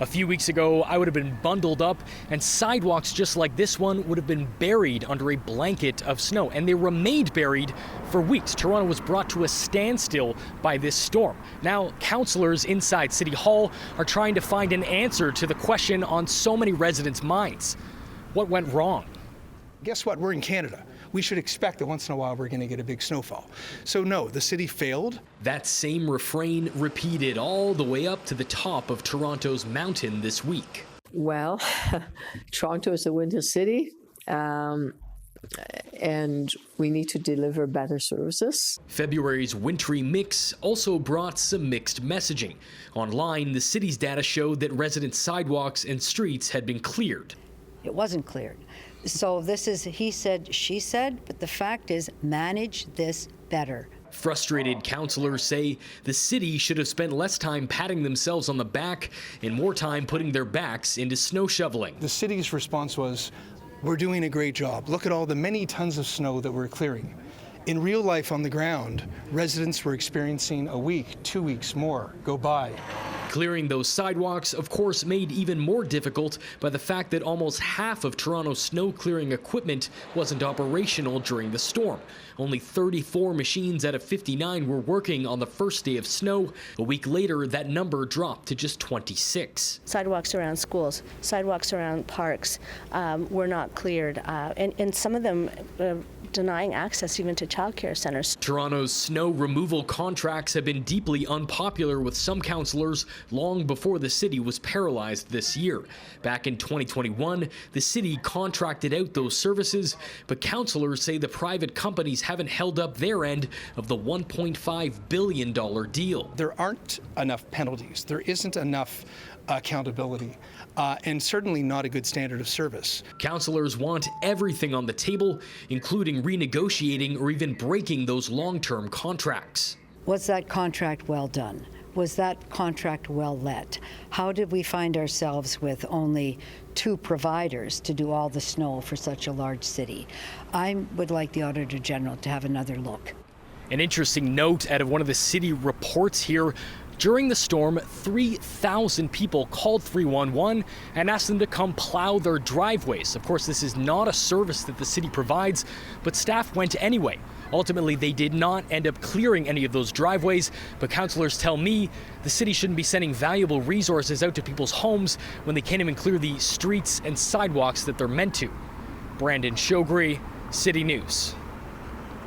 A few weeks ago, I would have been bundled up, and sidewalks just like this one would have been buried under a blanket of snow, and they remained buried for weeks. Toronto was brought to a standstill by this storm. Now, councillors inside City Hall are trying to find an answer to the question on so many residents' minds. What went wrong? Guess what? We're in Canada. We should expect that once in a while we're going to get a big snowfall. So no, the city failed. That same refrain repeated all the way up to the top of Toronto's mountain this week. Well, Toronto is a winter city, and we need to deliver better services. February's wintry mix also brought some mixed messaging. Online, the city's data showed that resident sidewalks and streets had been cleared. It wasn't cleared. So this is he said, she said, but the fact is, manage this better. Frustrated councillors say the city should have spent less time patting themselves on the back and more time putting their backs into snow shoveling. The city's response was, we're doing a great job. Look at all the many tons of snow that we're clearing. In real life on the ground, residents were experiencing a week, 2 weeks more go by. Clearing those sidewalks, of course, made even more difficult by the fact that almost half of Toronto's snow clearing equipment wasn't operational during the storm. Only 34 machines out of 59 were working on the first day of snow. A week later, that number dropped to just 26. Sidewalks around schools, sidewalks around parks were not cleared, and some of them denying access even to childcare centers. Toronto's snow removal contracts have been deeply unpopular with some councillors long before the city was paralyzed this year. Back in 2021, the city contracted out those services, but councillors say the private companies haven't held up their end of the $1.5 billion deal. There aren't enough penalties. There isn't enough accountability, and certainly not a good standard of service. Councillors want everything on the table, including renegotiating or even breaking those long-term contracts. Was that contract well done? Was that contract well let? How did we find ourselves with only 2 providers to do all the snow for such a large city? I would like the Auditor General to have another look. An interesting note out of one of the city reports here. During the storm, 3,000 people called 311 and asked them to come plow their driveways. Of course, this is not a service that the city provides, but staff went anyway. Ultimately, they did not end up clearing any of those driveways, but councillors tell me the city shouldn't be sending valuable resources out to people's homes when they can't even clear the streets and sidewalks that they're meant to. Brandon Choghri, City News.